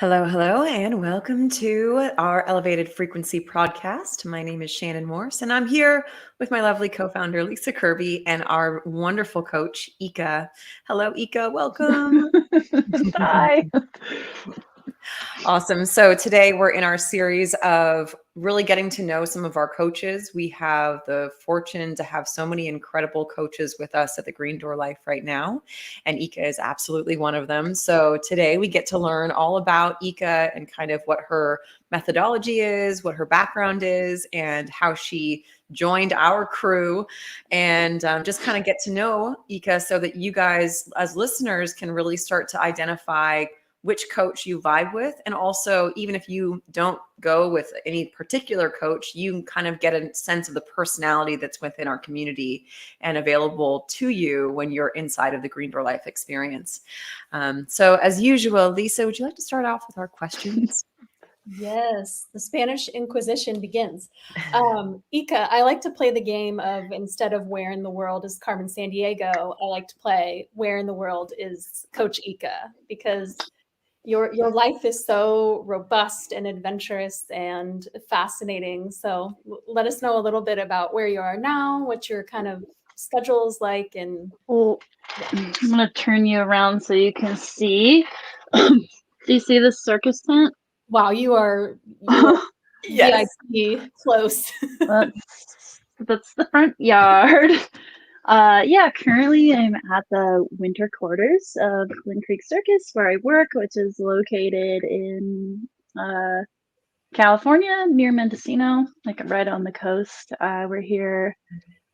Hello, hello, and welcome to our Elevated Frequency podcast. My name is Shannon Morse, and I'm here with my lovely co-founder, Lisa Kirby, and our wonderful coach, Eka. Hello, Eka. Welcome. Hi. Awesome. So today we're in our series of really getting to know some of our coaches. We have the fortune to have so many incredible coaches with us at the Green Door Life right now, and Eka is absolutely one of them. So today we get to learn all about Eka and kind of what her methodology is, what her background is, and how she joined our crew, and just kind of get to know Eka so that you guys as listeners can really start to identify which coach you vibe with. And also, even if you don't go with any particular coach, you kind of get a sense of the personality that's within our community and available to you when you're inside of the Green Door Life experience. So as usual, Lisa, would you like to start off with our questions? Yes, the Spanish Inquisition begins. Eka, I like to play the game of, instead of where in the world is Carmen Sandiego, I like to play where in the world is Coach Eka, because your life is so robust and adventurous and fascinating. So let us know a little bit about where you are now, what your kind of schedule is like, and Well, I'm going to turn you around so you can see. Do you see this circus tent? wow, you are Yes. VIP close. That's the front yard. Currently I'm at the winter quarters of Glen Creek Circus where I work, which is located in California near Mendocino, like right on the coast. We're here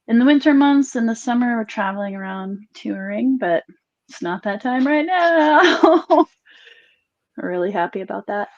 in the winter months. In the summer, we're traveling around touring, but it's not that time right now. We're really happy about that.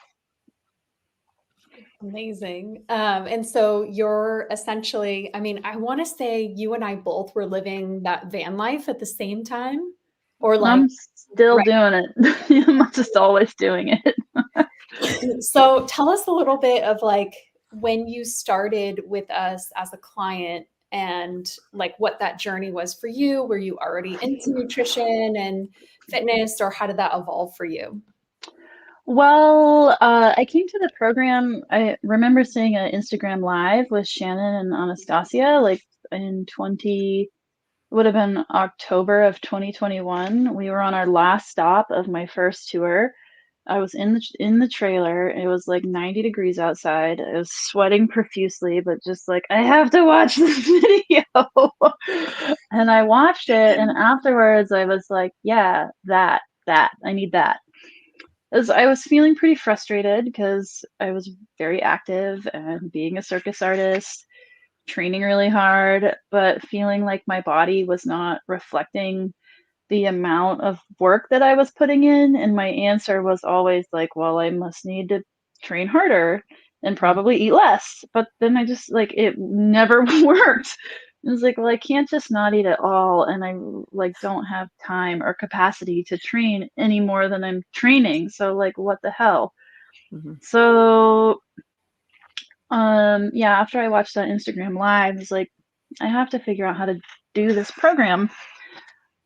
Amazing. And so you're essentially, I mean, I want to say you and I both were living that van life at the same time, or like, I'm still right. doing it. I'm just always doing it. So tell us a little bit of like when you started with us as a client and like what that journey was for you. Were you already into nutrition and fitness, or how did that evolve for you? Well, I came to the program. I remember seeing an Instagram live with Shannon and Anastasia, like in would have been October of 2021. We were on our last stop of my first tour. I was in the trailer. It was like 90 degrees outside. I was sweating profusely, but just like I have to watch this video. And I watched it, and afterwards I was like, yeah, that I need that. As I was feeling pretty frustrated because I was very active and being a circus artist, training really hard, but feeling like my body was not reflecting the amount of work that I was putting in. And my answer was always like, well, I must need to train harder and probably eat less. But then I just like it never worked. It was like, well, I can't just not eat at all, and I like don't have time or capacity to train any more than I'm training. So like, what the hell? Mm-hmm. So after I watched that Instagram live, I was like, I have to figure out how to do this program.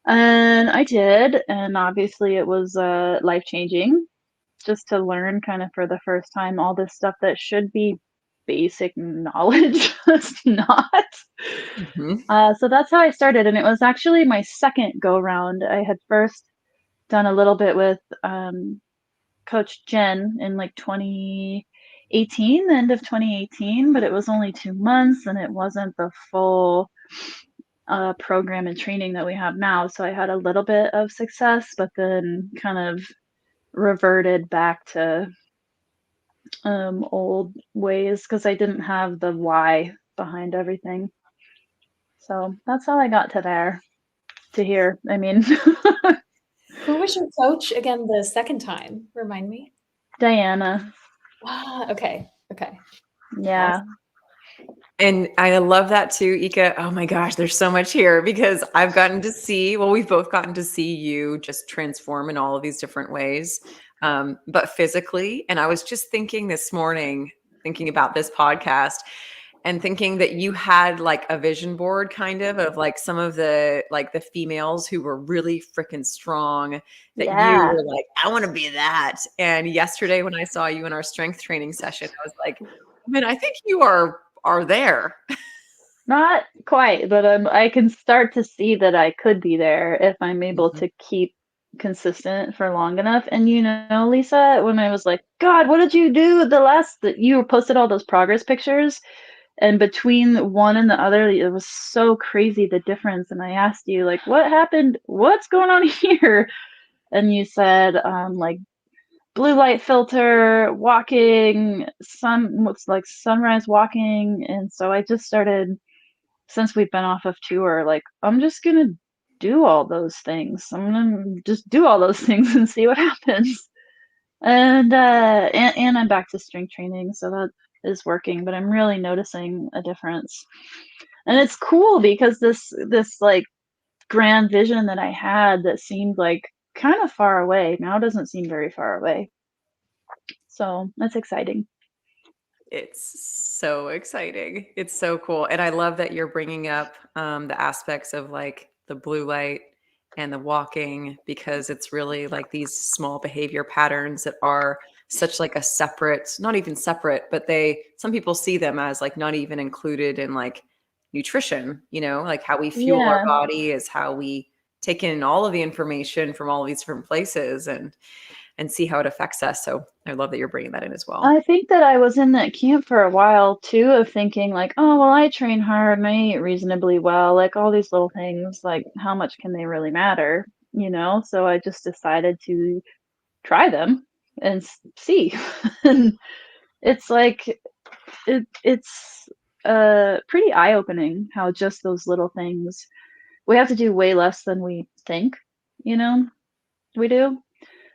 And I did, and obviously it was life changing just to learn kind of for the first time all this stuff that should be basic knowledge. It's not. Mm-hmm. So that's how I started, and it was actually my second go round. I had first done a little bit with Coach Jen in like 2018, the end of 2018, but it was only 2 months, and it wasn't the full program and training that we have now. So I had a little bit of success, but then kind of reverted back to old ways because I didn't have the why behind everything. So that's how I got to here. I mean, Who was your coach again the second time? Remind me. Diana. Okay. Yeah. Awesome. And I love that too, Eka. Oh my gosh, there's so much here because we've both gotten to see you just transform in all of these different ways, but physically. And I was just thinking this morning, thinking about this podcast, and thinking that you had like a vision board kind of like some of the like the females who were really freaking strong, that you Yeah. were like, I want to be that. And yesterday when I saw you in our strength training session, I was like, man, I think you are there. Not quite, but I can start to see that I could be there if I'm able Mhm. to keep consistent for long enough. And Lisa, when I was like, God, what did you do the last that you posted all those progress pictures? And between one and the other, it was so crazy the difference. And I asked you, like, what happened? What's going on here? And you said, like blue light filter, walking, what's like sunrise walking. And so I just started, since we've been off of tour, like, I'm just gonna do all those things. I'm gonna just do all those things and see what happens. And I'm back to strength training, so that is working, but I'm really noticing a difference. And it's cool because this like grand vision that I had that seemed like kind of far away now doesn't seem very far away. So that's exciting. It's so exciting. It's so cool. And I love that you're bringing up the aspects of like the blue light and the walking, because it's really like these small behavior patterns that are such like a separate, not even separate, but some people see them as like not even included in like nutrition, like how we fuel our Yeah. body is how we take in all of the information from all of these different places and see how it affects us. So I love that you're bringing that in as well. I think that I was in that camp for a while too, of thinking like, oh, well, I train hard and I eat reasonably well, like all these little things, like how much can they really matter, So I just decided to try them and see. And it's like it's pretty eye-opening how just those little things, we have to do way less than we think, you know, we do.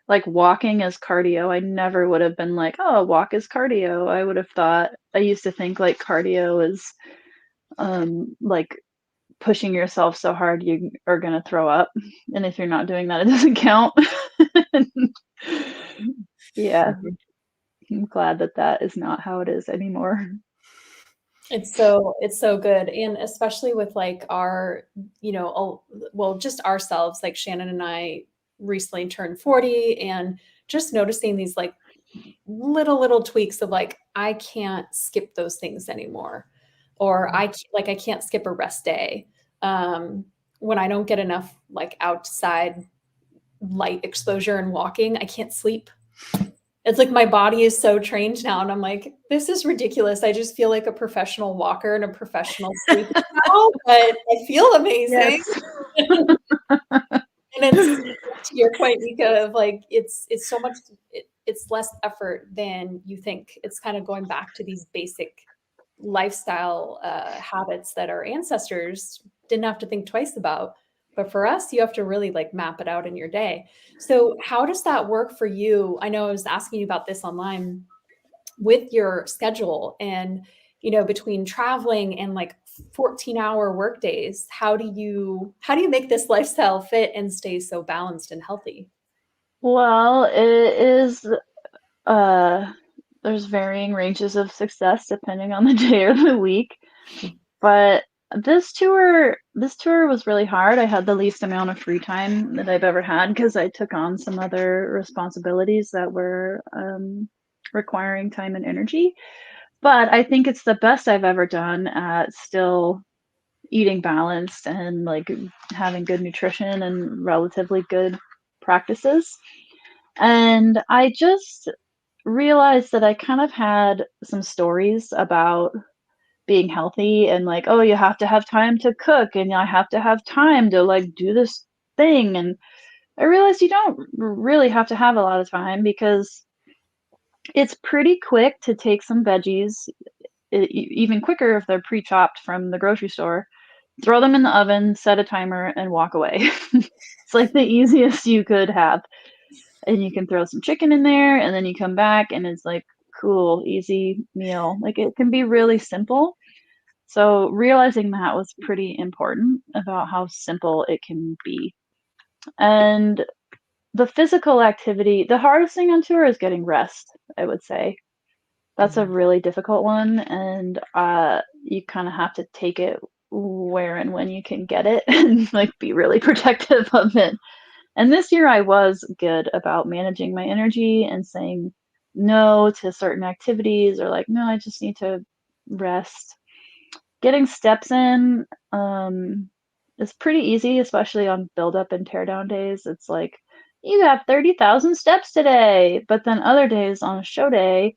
Like walking as cardio, I never would have been like, "Oh, walk is cardio." I would have thought, I used to think like cardio is like pushing yourself so hard you are gonna throw up, and if you're not doing that, it doesn't count. Yeah, Mhm. I'm glad that that is not how it is anymore. It's so good, and especially with like our, well, just ourselves, like Shannon and I recently turned 40, and just noticing these like little tweaks of like, I can't skip those things anymore, or I can't skip a rest day. When I don't get enough like outside light exposure and walking, I can't sleep. It's like my body is so trained now, and I'm like, this is ridiculous. I just feel like a professional walker and a professional sleeper now, but I feel amazing. Yes. And it's to your point, Nika, of like it's so much it's less effort than you think. It's kind of going back to these basic lifestyle habits that our ancestors didn't have to think twice about. But for us, you have to really like map it out in your day. So how does that work for you? I know I was asking you about this online with your schedule and between traveling and like 14-hour work days. How do you make this lifestyle fit and stay so balanced and healthy? Well, it is uh there's varying ranges of success depending on the day or the week. But this tour was really hard. I had the least amount of free time that I've ever had because I took on some other responsibilities that were requiring time and energy. But I think it's the best I've ever done at still eating balanced and like having good nutrition and relatively good practices. And I just realized that I kind of had some stories about being healthy and like, oh, you have to have time to cook and I have to have time to like do this thing. And I realized you don't really have to have a lot of time because it's pretty quick to take some veggies, even quicker if they're pre-chopped from the grocery store, throw them in the oven, set a timer, and walk away. It's like the easiest you could have. And you can throw some chicken in there, and then you come back, and it's like, cool, easy meal. Like it can be really simple. So realizing that was pretty important about how simple it can be. And the physical activity, the hardest thing on tour is getting rest, I would say. That's a really difficult one, and you kind of have to take it where and when you can get it, and like be really protective of it. And this year I was good about managing my energy and saying no to certain activities, or like, no, I just need to rest. Getting steps in is pretty easy, especially on build up and tear down days. It's like you have 30,000 steps today, but then other days on a show day,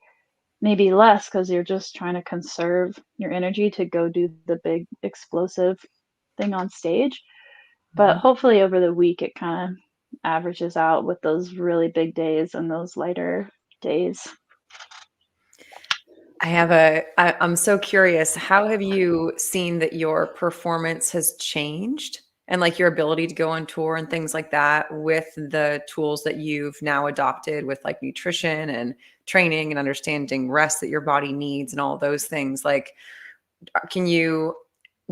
maybe less because you're just trying to conserve your energy to go do the big explosive thing on stage. But Mhm. hopefully over the week it kind of averages out with those really big days and those lighter days. I'm so curious, how have you seen that your performance has changed and like your ability to go on tour and things like that with the tools that you've now adopted with like nutrition and training and understanding rest that your body needs and all those things? Like, can you,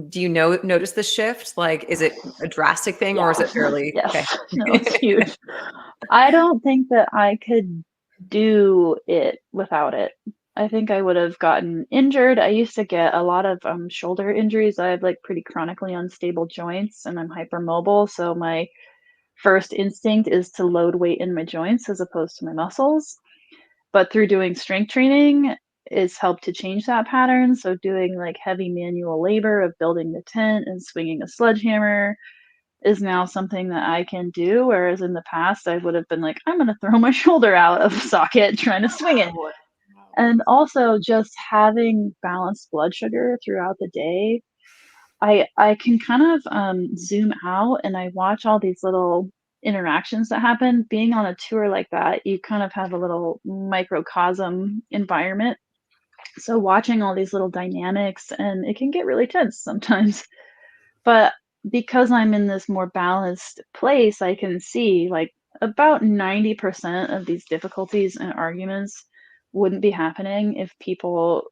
do you notice the shift? Like, is it a drastic thing or is Yeah. it fairly okay? Yes. No, it's huge. I don't think that I could do it without it. I think I would have gotten injured. I used to get a lot of shoulder injuries. I have like pretty chronically unstable joints and I'm hypermobile. So my first instinct is to load weight in my joints as opposed to my muscles. But through doing strength training, it's helped to change that pattern. So doing like heavy manual labor of building the tent and swinging a sledgehammer is now something that I can do, whereas in the past I would have been like, I'm gonna throw my shoulder out of socket trying to swing it. And also just having balanced blood sugar throughout the day, I can kind of zoom out and I watch all these little interactions that happen. Being on a tour like that, you kind of have a little microcosm environment. So watching all these little dynamics, and it can get really tense sometimes. But because I'm in this more balanced place, I can see like about 90% of these difficulties and arguments wouldn't be happening if people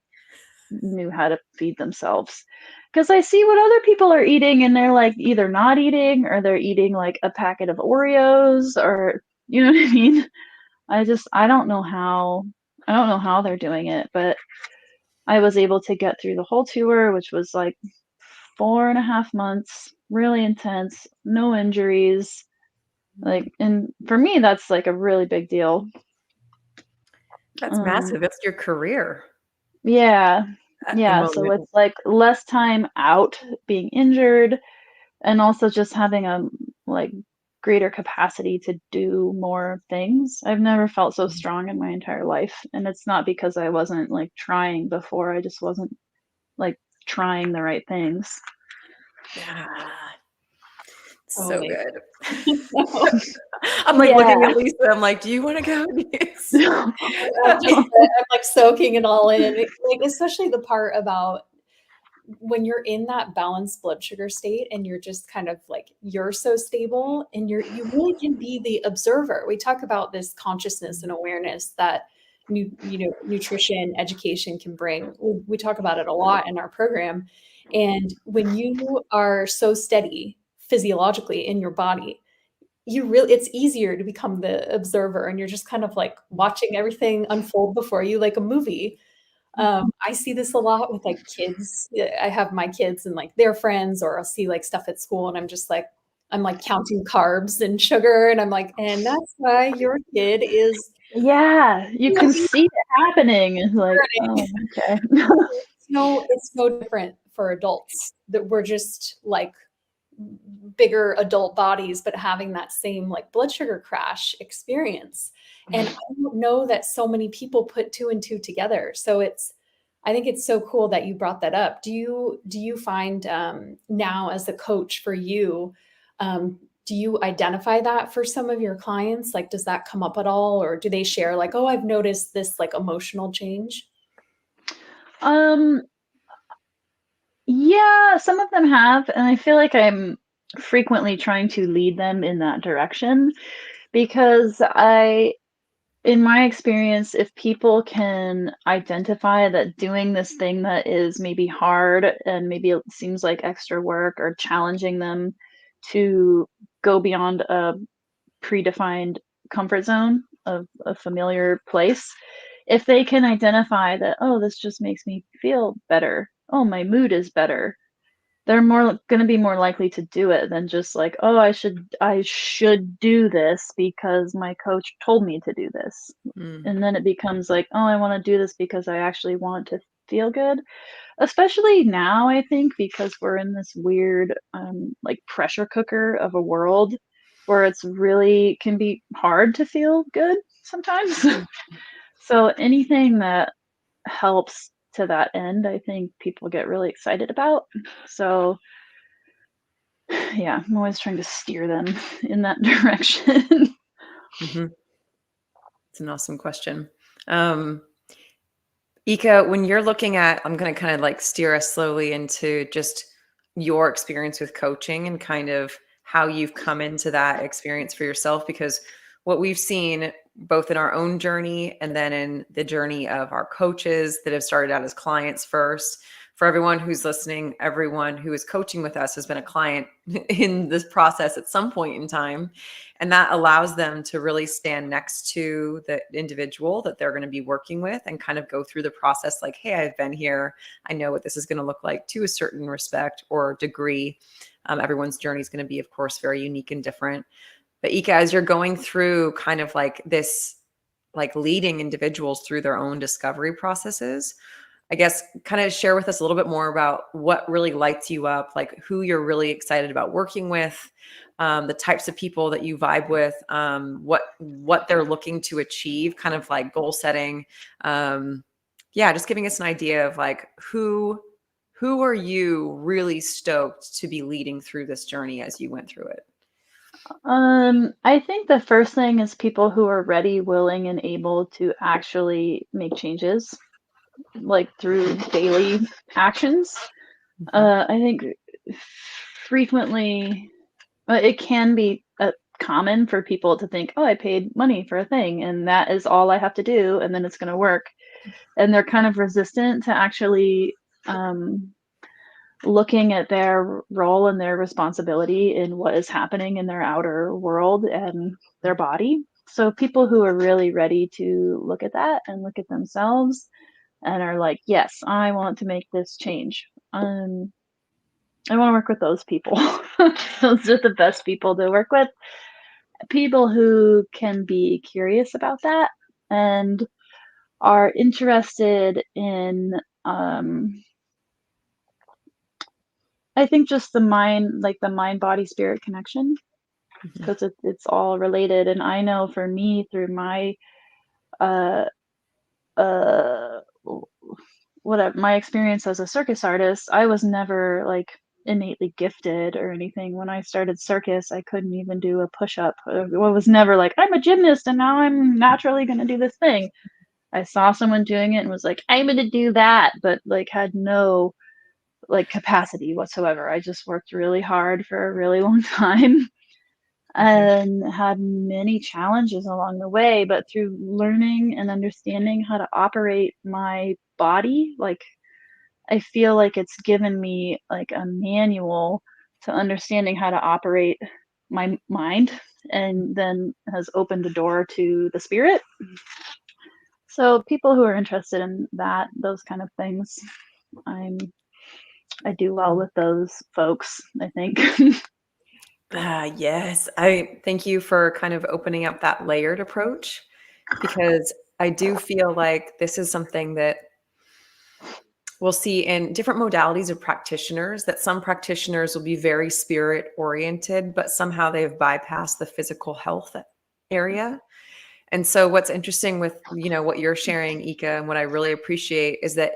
knew how to feed themselves. Because I see what other people are eating and they're like either not eating or they're eating like a packet of Oreos, or you know what I mean? I don't know how they're doing it, but I was able to get through the whole tour, which was like 4.5 months, really intense, no injuries. Like, and for me, that's like a really big deal. That's Um, massive. That's your career yeah, at the yeah. So moment. it's like less time out being injured, and also just having a like greater capacity to do more things. I've never felt so strong in my entire life, and it's not because I wasn't like trying before. I just wasn't like trying the right things. Yeah. So Totally. good. No, I'm like looking Yeah. at Lisa. I'm like, do you want to go? Yes. I'm like soaking it all in. Like especially the part about when you're in that balanced blood sugar state and you're just kind of like you're so stable and you really can be the observer. We talk about this consciousness and awareness that nutrition education can bring. We talk about it a lot in our program. And when you are so steady physiologically in your body, you really it's easier to become the observer and you're just kind of like watching everything unfold before you like a movie. I see this a lot with like kids. I have my kids and like their friends, or I'll see like stuff at school, and I'm like counting carbs and sugar, and I'm like, and that's why your kid is Yeah, you can really see it happening. It's like, hurting. oh, okay. It's no different for adults that we're just like bigger adult bodies, but having that same like blood sugar crash experience. And I don't know that so many people put two and two together. So I think it's so cool that you brought that up. Do you find now as a coach for you, do you identify that for some of your clients? Like, does that come up at all, or do they share like, oh, I've noticed this like emotional change? Um, yeah, some of them have, and I feel like I'm frequently trying to lead them in that direction because in my experience, if people can identify that doing this thing that is maybe hard and maybe it seems like extra work or challenging them to go beyond a predefined comfort zone of a familiar place, if they can identify that, oh, this just makes me feel better. Oh, my mood is better. They're going to be more likely to do it than just like, oh, I should do this because my coach told me to do this. And then it becomes like, oh, I want to do this because I actually want to feel good. Especially now, I think, because we're in this weird, like pressure cooker of a world where it's really can be hard to feel good sometimes. So anything that helps to that end, I think people get really excited about. So yeah, I'm always trying to steer them in that direction. It's an awesome question. Eka, when you're looking at, I'm going to kind of like steer us slowly into just your experience with coaching and kind of how you've come into that experience for yourself, because what we've seen both in our own journey and then in the journey of our coaches that have started out as clients first. For everyone who's listening, everyone who is coaching with us has been a client in this process at some point in time. And that allows them to really stand next to the individual that they're going to be working with and kind of go through the process like, hey, I've been here. I know what this is going to look like to a certain respect or degree. Everyone's journey is going to be, of course, very unique and different. But Eka, as you're going through kind of like this, like leading individuals through their own discovery processes, I guess kind of share with us a little bit more about what really lights you up, like who you're really excited about working with, the types of people that you vibe with, what they're looking to achieve, kind of like goal setting. Yeah, just giving us an idea of like who are you really stoked to be leading through this journey as you went through it? I think the first thing is people who are ready, willing, and able to actually make changes, like through daily actions. I think frequently it can be common for people to think, oh, I paid money for a thing and that is all I have to do and then it's going to work. And they're kind of resistant to actually looking at their role and their responsibility in what is happening in their outer world and their body. So people who are really ready to look at that and look at themselves and are like, yes, I want to make this change. I want to work with those people. Those are the best people to work with. People who can be curious about that and are interested in I think just the mind, like the mind body spirit connection, because it's all related. And I know for me through my uh uh whatever my experience as a circus artist, I was never like innately gifted or anything. When I started circus, I couldn't even do a push-up. I was never like, I'm a gymnast and now I'm naturally going to do this thing. I saw someone doing it and was like, I'm going to do that, but like had no like capacity whatsoever. I just worked really hard for a really long time and had many challenges along the way, but through learning and understanding how to operate my body, like I feel like it's given me like a manual to understanding how to operate my mind and then has opened the door to the spirit. So people who are interested in that, those kind of things, I do well with those folks, I think. Yes. I thank you for kind of opening up that layered approach, because I do feel like this is something that we'll see in different modalities of practitioners, that some practitioners will be very spirit oriented, but somehow they've bypassed the physical health area. And so what's interesting with, what you're sharing, Eka, and what I really appreciate is that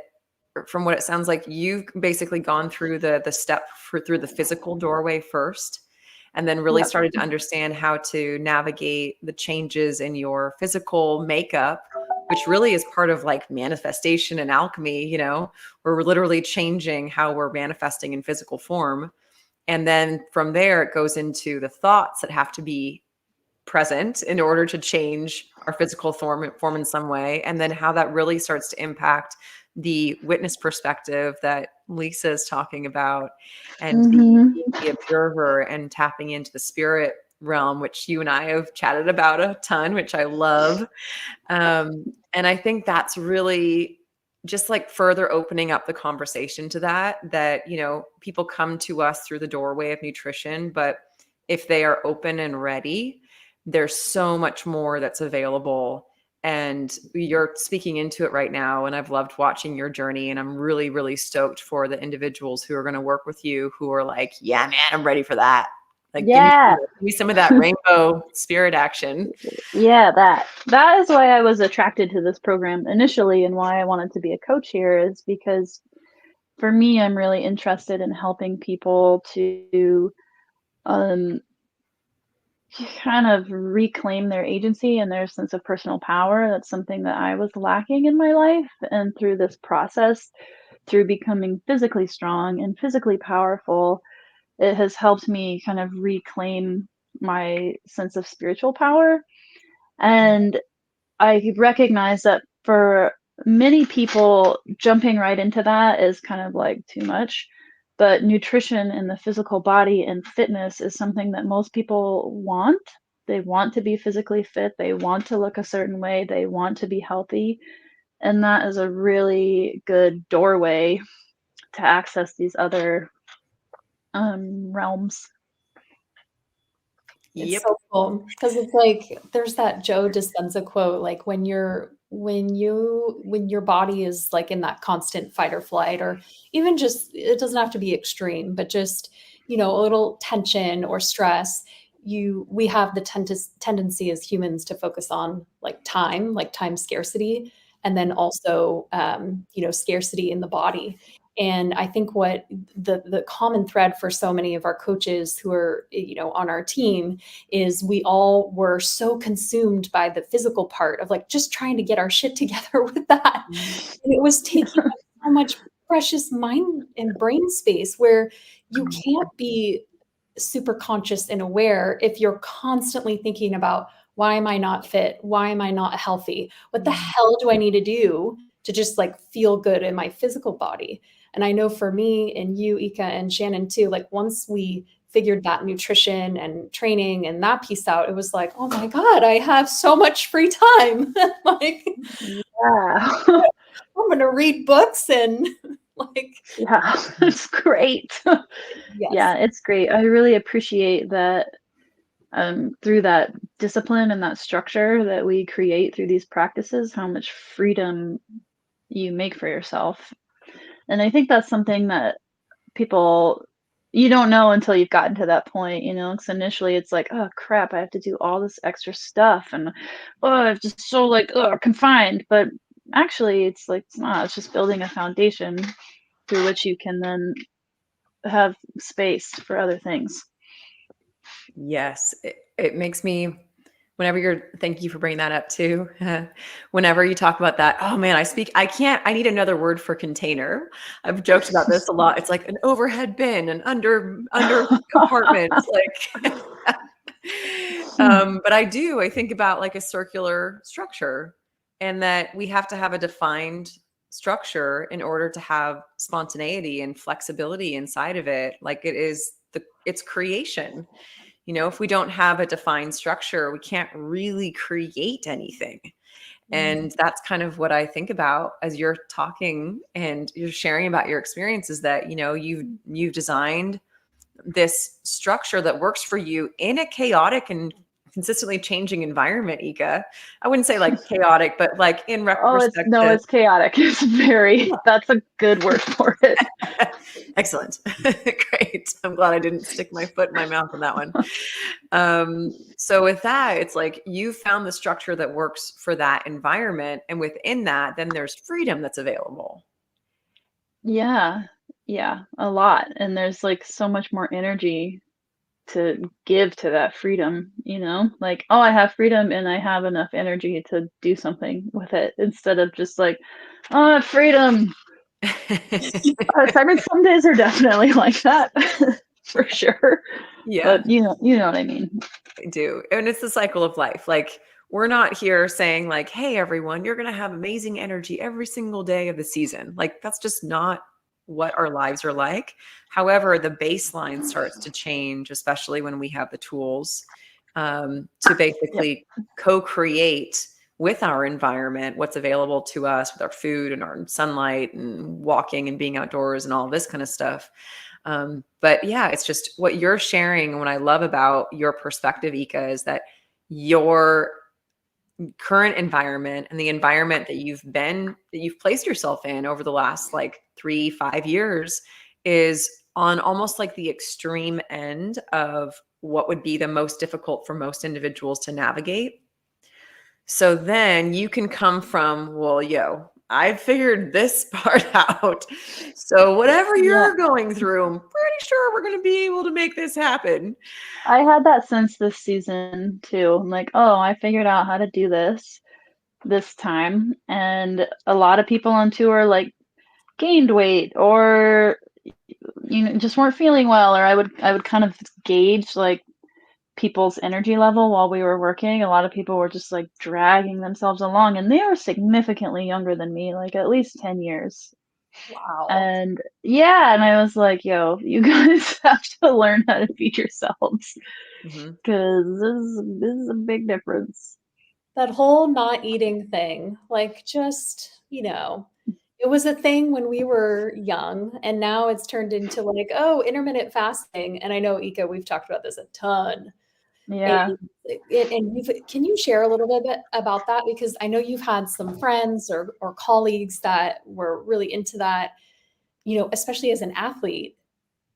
from what it sounds like, you've basically gone through the step through the physical doorway first, and then really Yep. started to understand how to navigate the changes in your physical makeup, which really is part of like manifestation and alchemy. Where we're literally changing how we're manifesting in physical form. And then from there, it goes into the thoughts that have to be present in order to change our physical form in some way. And then how that really starts to impact the witness perspective that Lisa is talking about, and the observer and tapping into the spirit realm, which you and I have chatted about a ton, which I love. And I think that's really just like further opening up the conversation to that, you know, people come to us through the doorway of nutrition, but if they are open and ready, there's so much more that's available. And you're speaking into it right now. And I've loved watching your journey. And I'm really, really stoked for the individuals who are going to work with you who are like, yeah, man, I'm ready for that. Like, Yeah. give me some of that rainbow spirit action. Yeah, that is why I was attracted to this program initially, and why I wanted to be a coach here, is because for me, I'm really interested in helping people to um, kind of reclaim their agency and their sense of personal power. That's something that I was lacking in my life. And through this process, through becoming physically strong and physically powerful, it has helped me kind of reclaim my sense of spiritual power. And I recognize that for many people, jumping right into that is kind of like too much. But nutrition and the physical body and fitness is something that most people want. They want to be physically fit, they want to look a certain way, they want to be healthy. And that is a really good doorway to access these other realms. It's Yep. so cool because it's like there's that Joe Dispenza quote, like when your body is like in that constant fight or flight, or even just, it doesn't have to be extreme, but just, you know, a little tension or stress, we have the tendency as humans to focus on like time scarcity, and then also you know, scarcity in the body. And I think what the common thread for so many of our coaches who are, you know, on our team is we all were so consumed by the physical part of like just trying to get our shit together with that. And it was taking up so much precious mind and brain space, where you can't be super conscious and aware if you're constantly thinking about, why am I not fit? Why am I not healthy? What the hell do I need to do to just like feel good in my physical body? And I know for me and you, Eka, and Shannon too, like once we figured that nutrition and training and that piece out, it was like, oh my God, I have so much free time. Like, Yeah. I'm going to read books and like, Yeah, it's great. yes. Yeah, it's great. I really appreciate that through that discipline and that structure that we create through these practices, how much freedom you make for yourself. And I think that's something that people, you don't know until you've gotten to that point, you know, because initially it's like, oh crap, I have to do all this extra stuff, and oh, I'm just so like, oh, confined. But actually, it's like, it's not, it's just building a foundation through which you can then have space for other things. Yes. It makes me, thank you for bringing that up too. Whenever you talk about that, oh man, I need another word for container. I've joked about this a lot. It's like an overhead bin, an under compartment. Like, but I think about like a circular structure, and that we have to have a defined structure in order to have spontaneity and flexibility inside of it. Like it's creation. You know, if we don't have a defined structure, we can't really create anything. And that's kind of what I think about as you're talking and you're sharing about your experiences, that, you know, you've designed this structure that works for you in a chaotic and consistently changing environment, Eka. I wouldn't say like chaotic, but like in Oh, respect to, it's chaotic. It's very, that's a good word for it. excellent. Great. I'm glad I didn't stick my foot in my mouth on that one. So with that, it's like you found the structure that works for that environment. And within that, then there's freedom that's available. Yeah, a lot. And there's like so much more energy to give to that freedom, you know? Like, oh, I have freedom and I have enough energy to do something with it, instead of just like, oh, I have freedom. I mean, some days are definitely like that for sure. Yeah. But you know what I mean. I do. And it's the cycle of life. Like, we're not here saying like, hey, everyone, you're going to have amazing energy every single day of the season. Like, that's just not what our lives are like. However, the baseline starts to change, especially when we have the tools to basically co-create with our environment what's available to us with our food and our sunlight and walking and being outdoors and all this kind of stuff. But yeah, it's just what you're sharing. And what I love about your perspective, Eka, is that your current environment and the environment that you've placed yourself in over the last like 3-5 years is on almost like the extreme end of what would be the most difficult for most individuals to navigate. So then you can come from, well, yo, I figured this part out. So whatever you're going through, I'm pretty sure we're going to be able to make this happen. I had that sense this season too. I'm like, oh, I figured out how to do this time. And a lot of people on tour like gained weight or just weren't feeling well, or I would kind of gauge like people's energy level while we were working. A lot of people were just like dragging themselves along, and they were significantly younger than me, like at least 10 years. Wow. And yeah, and I was like, yo, you guys have to learn how to feed yourselves, because this is a big difference. That whole not eating thing, like just, it was a thing when we were young, and now it's turned into like, oh, intermittent fasting. And I know, Eka, we've talked about this a ton. Yeah. And can you share a little bit about that? Because I know you've had some friends or colleagues that were really into that, especially as an athlete,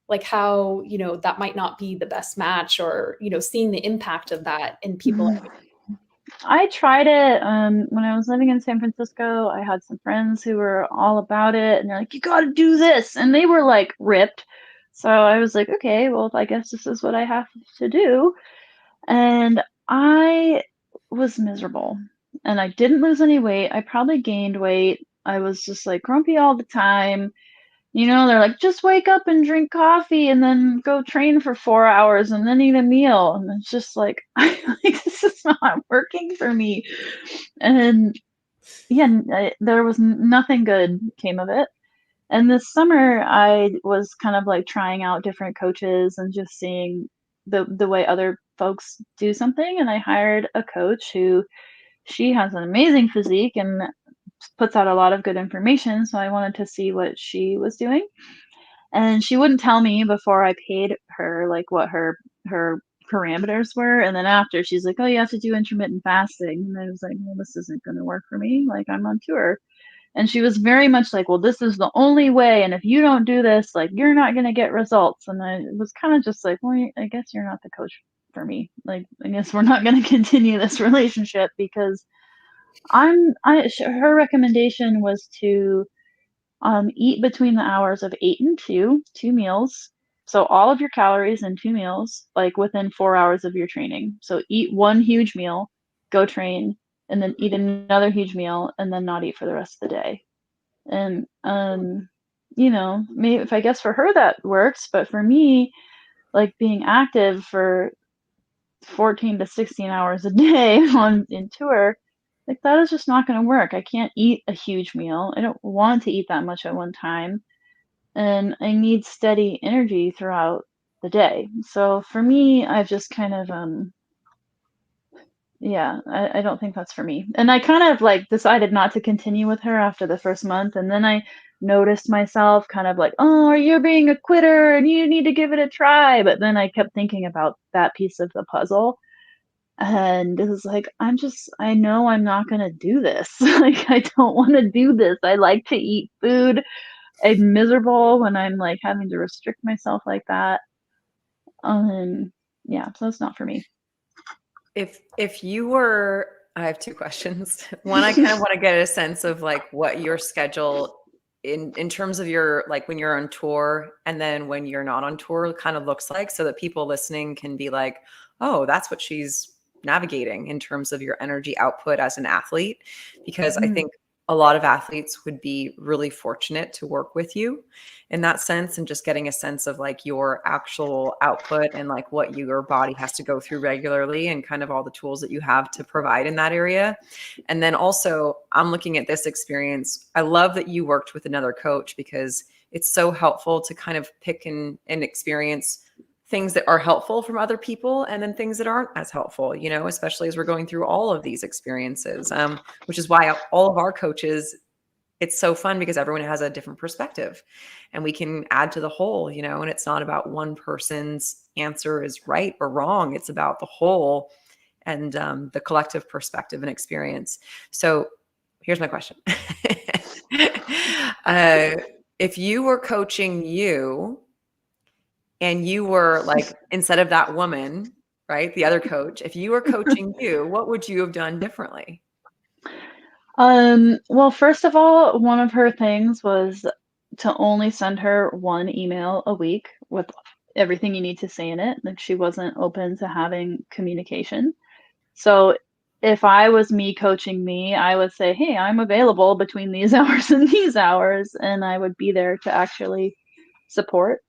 like how, that might not be the best match, or, seeing the impact of that in people. I tried it when I was living in San Francisco. I had some friends who were all about it, and they're like, you got to do this. And they were like ripped. So I was like, okay, well, I guess this is what I have to do. And I was miserable, and I didn't lose any weight. I probably gained weight. I was just like grumpy all the time. They're like, just wake up and drink coffee and then go train for 4 hours and then eat a meal. And it's just like, this is not working for me. And yeah, there was nothing good came of it. And this summer, I was kind of like trying out different coaches and just seeing the way other folks do something. And I hired a coach she has an amazing physique and puts out a lot of good information. So I wanted to see what she was doing. And she wouldn't tell me before I paid her like what her parameters were. And then after, she's like, oh, you have to do intermittent fasting. And I was like, well, this isn't going to work for me. Like, I'm on tour. And she was very much like, well, this is the only way. And if you don't do this, like, you're not going to get results. And I was kind of just like, well, I guess you're not the coach for me. Like, I guess we're not going to continue this relationship, because her recommendation was to eat between the hours of 8 and 2 meals. So all of your calories in 2 meals, like within 4 hours of your training. So eat one huge meal, go train, and then eat another huge meal, and then not eat for the rest of the day. And maybe if I guess for her that works, but for me, like being active for 14 to 16 hours a day in tour, like that is just not going to work. I can't eat a huge meal. I don't want to eat that much at one time. And I need steady energy throughout the day. So for me, I've just kind of, I don't think that's for me. And I kind of like decided not to continue with her after the first month. And then I noticed myself kind of like, oh, you're being a quitter and you need to give it a try. But then I kept thinking about that piece of the puzzle. And it was like, I know I'm not going to do this. Like, I don't want to do this. I like to eat food. I'm miserable when I'm like having to restrict myself like that. Yeah, so it's not for me. If you were, I have 2 questions. One, I kind of want to get a sense of like what your schedule in terms of your, like when you're on tour and then when you're not on tour kind of looks like, so that people listening can be like, oh, that's what she's navigating in terms of your energy output as an athlete. Because I think a lot of athletes would be really fortunate to work with you in that sense, and just getting a sense of like your actual output and like what your body has to go through regularly and kind of all the tools that you have to provide in that area. And then also, I'm looking at this experience. I love that you worked with another coach, because it's so helpful to kind of pick and experience things that are helpful from other people and then things that aren't as helpful, you know, especially as we're going through all of these experiences, which is why all of our coaches, it's so fun because everyone has a different perspective and we can add to the whole, you know, and it's not about one person's answer is right or wrong. It's about the whole and the collective perspective and experience. So here's my question. If you were coaching you and you were like, instead of that woman, right, the other coach, if you were coaching you, what would you have done differently? Well, first of all, one of her things was to only send her one email a week with everything you need to say in it. Like she wasn't open to having communication. So if I was me coaching me, I would say, "Hey, I'm available between these hours and these hours," and I would be there to actually support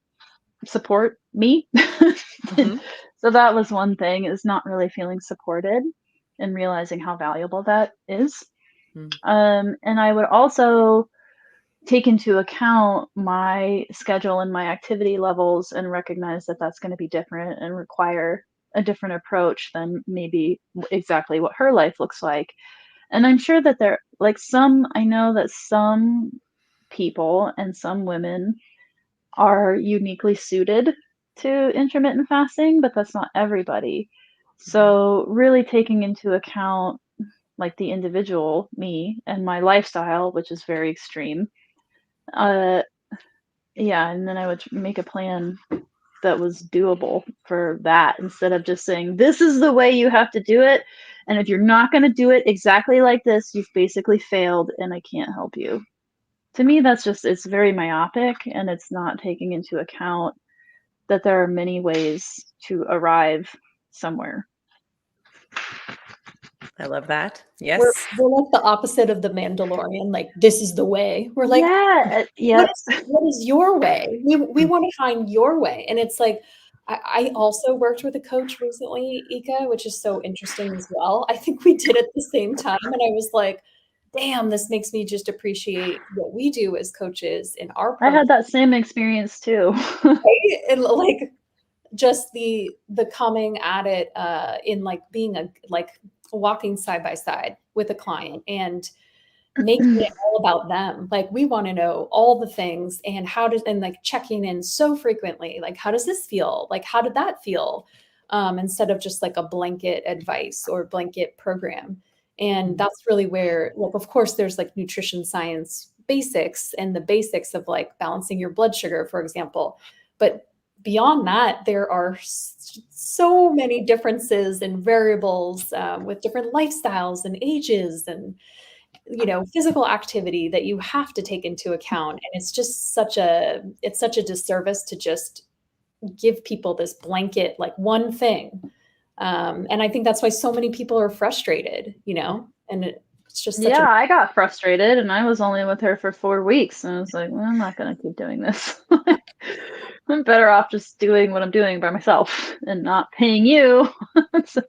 me. Mhm. So that was one thing, is not really feeling supported and realizing how valuable that is. Mm. And I would also take into account my schedule and my activity levels and recognize that that's going to be different and require a different approach than maybe exactly what her life looks like. And I'm sure that I know that some people and some women are uniquely suited to intermittent fasting, but that's not everybody. So, really taking into account like the individual me and my lifestyle, which is very extreme. Uh, yeah, and then I would make a plan that was doable for that instead of just saying, this is the way you have to do it. And if you're not going to do it exactly like this, you've basically failed and I can't help you. To me, it's very myopic and it's not taking into account that there are many ways to arrive somewhere. I love that. We're Yes. we're like the opposite of the Mandalorian, like, "This is the way." We're like, Yeah, "What yep. is your way? We wanna find your way." And it's like, I also worked with a coach recently, Eka, which is so interesting as well. I think we did at the same time, and I was like, "Damn, this makes me just appreciate what we do as coaches in our I program." had that same experience too. Right? And, like, just the coming at it, in, like, being walking side by side with a client and making it all about them. Like, we wanna know all the things and like, checking in so frequently, like, "How does this feel?" Like, "How did that feel?" Instead of just, like, a blanket advice or blanket program. And that's really where, like, of course, there's, like, nutrition science basics and the basics of, like, balancing your blood sugar, for example. But beyond that, there are so many differences and variables, with different lifestyles and ages and, physical activity that you have to take into account. And it's such a disservice to just give people this blanket, like, one thing. And I think that's why so many people are frustrated, and it's just such a. Yeah, I got frustrated and I was only with her for 4 weeks and I was like, "Well, I'm not gonna keep doing this. I'm better off just doing what I'm doing by myself and not paying you." So,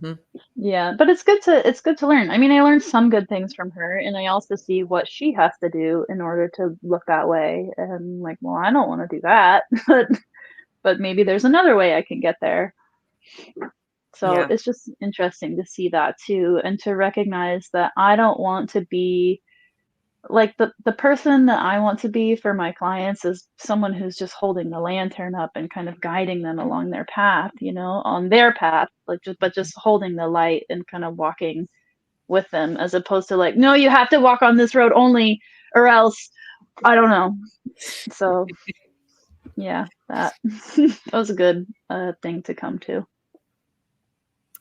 Mhm. yeah, but it's good to learn. I mean, I learned some good things from her and I also see what she has to do in order to look that way. And like, well, I don't want to do that, but maybe there's another way I can get there. So Yeah. it's just interesting to see that too, and to recognize that I don't want to be like the person that I want to be for my clients is someone who's just holding the lantern up and kind of guiding them along their path, on their path, like just holding the light and kind of walking with them as opposed to like, no, you have to walk on this road only or else I don't know. So yeah, that that was a good thing to come to.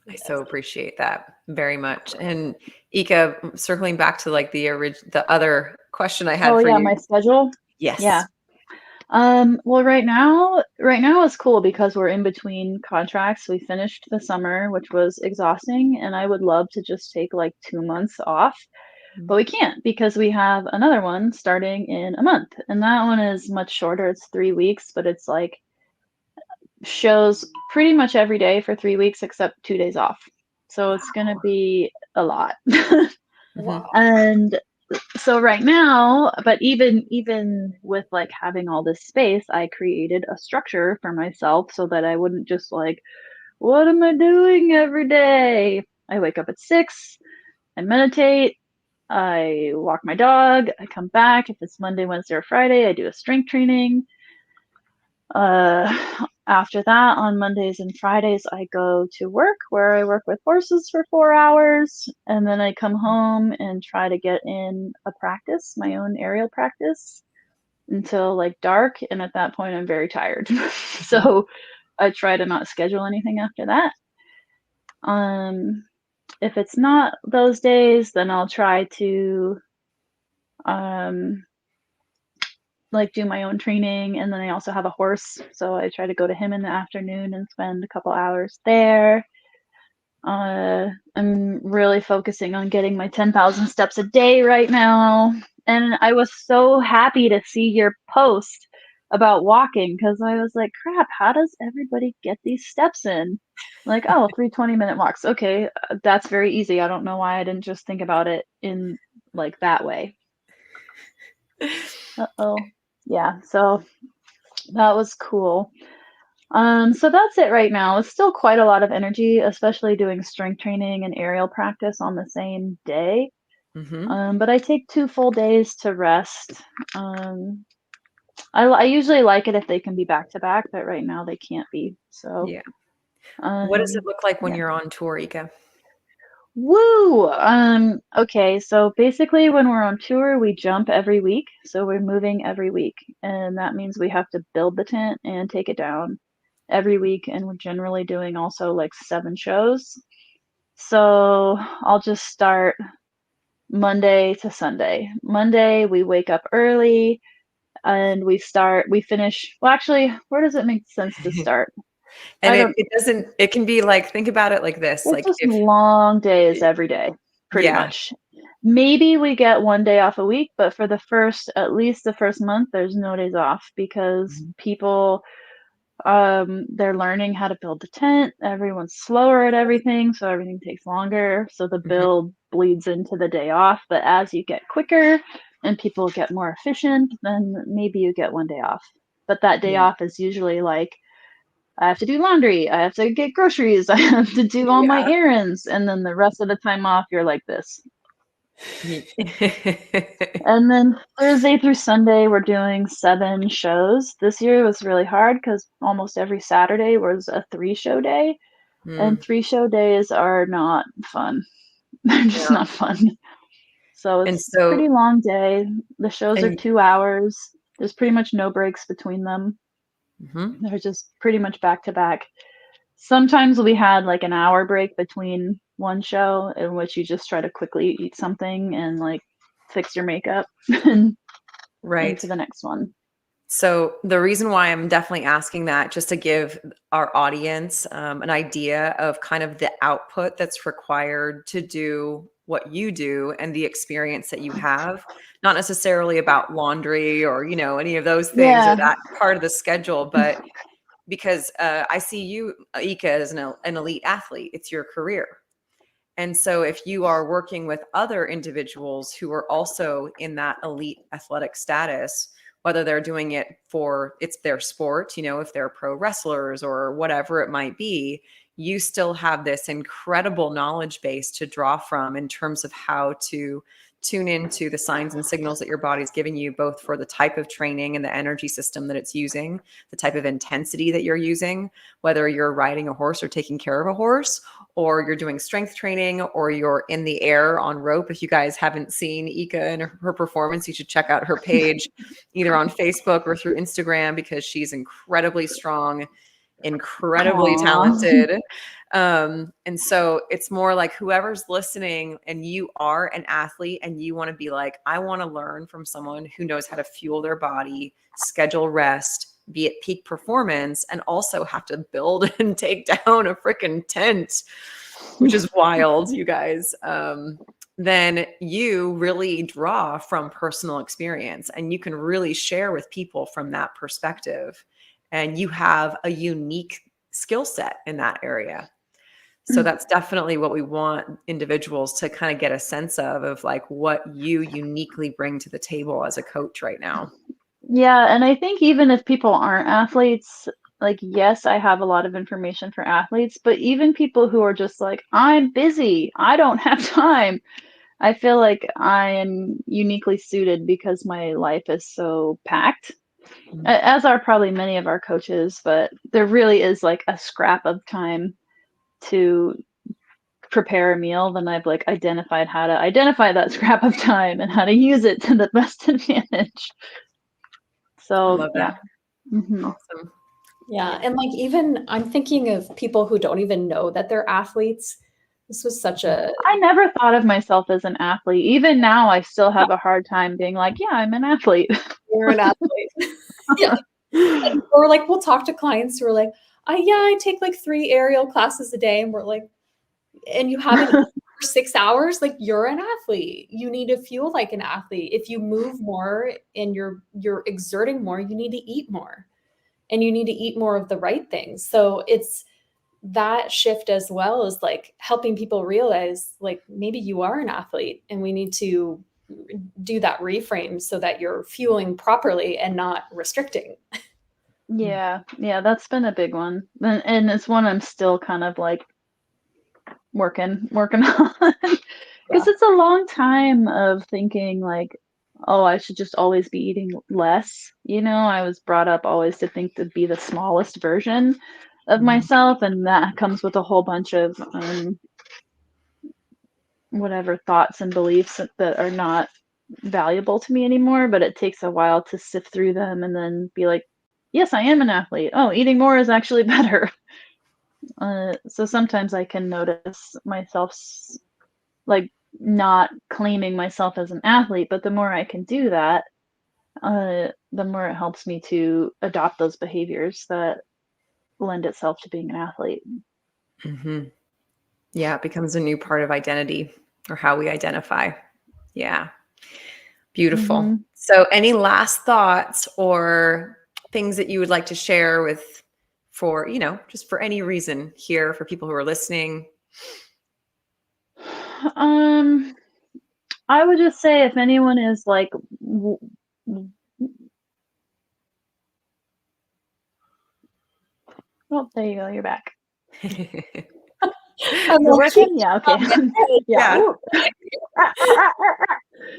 I so appreciate that very much. And Eka, circling back to like the other question I Oh had for yeah, you. my schedule. Yeah. Yes. Well, right now it's cool because we're in between contracts. We finished the summer, which was exhausting, and I would love to just take like 2 months off, but we can't because we have another one starting in a month, and that one is much shorter. It's 3 weeks, but it's like shows pretty much every day for 3 weeks except 2 days off. So it's gonna be a lot. Mhm. Wow. And so right now, but even with like having all this space, I created a structure for myself so that I wouldn't just like, what am I doing every day? I wake up at 6, I meditate, I walk my dog, I come back. If it's Monday, Wednesday, or Friday, I do a strength training. After that, on Mondays and Fridays, I go to work where I work with horses for 4 hours. And then I come home and try to get in a practice, my own aerial practice, until like dark. And at that point, I'm very tired. So I try to not schedule anything after that. If it's not those days, then I'll try to like do my own training, and then I also have a horse, so I try to go to him in the afternoon and spend a couple hours there. I'm really focusing on getting my 10,000 steps a day right now, and I was so happy to see your post about walking because I was like, crap, how does everybody get these steps in? Like, oh, 3 20-minute walks. Okay, that's very easy. I don't know why I didn't just think about it in like that way. Uh-oh. Yeah, so that was cool. So that's it right now. It's still quite a lot of energy, especially doing strength training and aerial practice on the same day. But I take 2 full days to rest. I usually like it if they can be back to back, but right now they can't be. So Yeah. What does it look like when yeah. you're on tour, Eka? Woo! Okay, so basically when we're on tour, we jump every week. So we're moving every week, and that means we have to build the tent and take it down every week, and we're generally doing also like 7 shows. So I'll just start Monday to Sunday. Monday, we wake up early and we finish. Well, actually, where does it make sense to start? And I don't, it doesn't, it can be like, think about it like this, it's like just if, long days every day, pretty yeah, much. Maybe we get 1 day off a week, but for at least the first month, there's no days off because people, they're learning how to build the tent. Everyone's slower at everything, so everything takes longer. So the build bleeds into the day off. But as you get quicker and people get more efficient, then maybe you get 1 day off. But that day yeah, off is usually like, I have to do laundry, I have to get groceries, I have to do all my yeah. errands. And then the rest of the time off, you're like this. Yeah. And then Thursday through Sunday, we're doing 7 shows. This year was really hard because almost every Saturday was a 3-show day. And 3-show days are not fun. They're just Yeah. not fun. So And it's a so, pretty long day. The shows are and 2 hours. There's pretty much no breaks between them. They're just pretty much back to back. Sometimes we had like an hour break between one show in which you just try to quickly eat something and like fix your makeup and right. into the next one. So the reason why I'm definitely asking that, just to give our audience an idea of kind of the output that's required to do what you do and the experience that you have, not necessarily about laundry or, you know, any of those things or Yeah. that part of the schedule, but because I see you, Eka, as an elite athlete. It's your career. And so if you are working with other individuals who are also in that elite athletic status, whether they're doing it for it's their sport, you know, if they're pro wrestlers or whatever it might be, you still have this incredible knowledge base to draw from in terms of how to tune into the signs and signals that your body's giving you, both for the type of training and the energy system that it's using, the type of intensity that you're using, whether you're riding a horse or taking care of a horse, or you're doing strength training, or you're in the air on rope. If you guys haven't seen Eka and her performance, you should check out her page either on Facebook or through Instagram because she's incredibly strong, incredibly Aww. talented. And so it's more like whoever's listening and you are an athlete and you want to be like, I want to learn from someone who knows how to fuel their body, schedule rest, be at peak performance, and also have to build and take down a freaking tent, which is wild, you guys. Then you really draw from personal experience and you can really share with people from that perspective. And you have a unique skill set in that area. So that's definitely what we want individuals to kind of get a sense of like what you uniquely bring to the table as a coach right now. Yeah, and I think even if people aren't athletes, like, yes, I have a lot of information for athletes, but even people who are just like, I'm busy, I don't have time. I feel like I am uniquely suited because my life is so packed, as are probably many of our coaches, but there really is like a scrap of time to prepare a meal. Then I've like identified how to identify that scrap of time and how to use it to the best advantage. I So love yeah. that. Mhm. Awesome. Yeah. And like, even I'm thinking of people who don't even know that they're athletes. This was such a, I never thought of myself as an athlete. Even now, I still have a hard time being like, yeah, I'm an athlete. you're an athlete. Yeah. Or like, we'll talk to clients who are like, yeah, I take like 3 aerial classes a day. And we're like, and you haven't eaten for 6 hours, like, you're an athlete. You need to feel like an athlete. If you move more and you're exerting more, you need to eat more. And you need to eat more of the right things. So it's that shift as well as like helping people realize like maybe you are an athlete and we need to do that reframe so that you're fueling properly and not restricting. Yeah, yeah, that's been a big one. And it's one I'm still kind of like working on. Yeah. Because it's a long time of thinking like, oh, I should just always be eating less. You know, I was brought up always to think to be the smallest version of myself, and that comes with a whole bunch of whatever thoughts and beliefs that are not valuable to me anymore, but it takes a while to sift through them and then be like, yes, I am an athlete. Oh, eating more is actually better. So sometimes I can notice myself like not claiming myself as an athlete, but the more I can do that, the more it helps me to adopt those behaviors that lend itself to being an athlete. Mm-hmm. Yeah, it becomes a new part of identity or how we identify. Yeah. Beautiful. Mm-hmm. So any last thoughts or things that you would like to share with for, just for any reason here for people who are listening? I would just say if anyone is like, oh, there you go, you're back. I'm Is it like, working? Yeah, okay. Yeah. Yeah.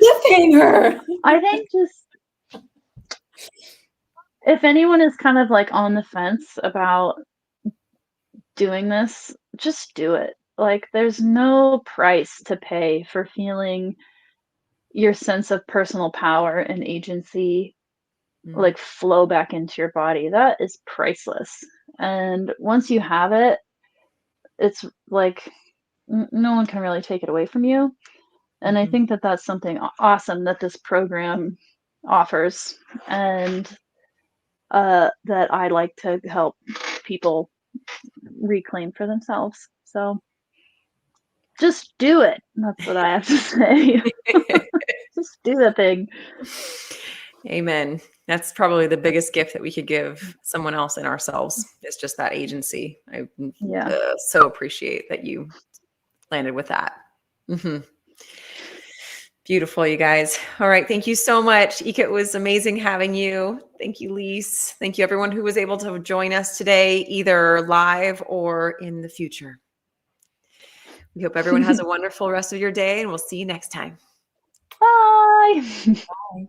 cliffhanger. I think just if anyone is kind of like on the fence about doing this, just do it. Like, there's no price to pay for feeling your sense of personal power and agency like flow back into your body. That is priceless. And once you have it, it's like no one can really take it away from you. And I think that that's something awesome that this program offers, and that I like to help people reclaim for themselves. So just do it. That's what I have to say. Just do the thing. Amen. That's probably the biggest gift that we could give someone else and ourselves. It's just that agency. I Yeah. so appreciate that you landed with that. Mm-hmm. Beautiful, you guys. All right. Thank you so much. Eka, it was amazing having you. Thank you, Lise. Thank you, everyone who was able to join us today, either live or in the future. We hope everyone has a wonderful rest of your day, and we'll see you next time. Bye. Bye.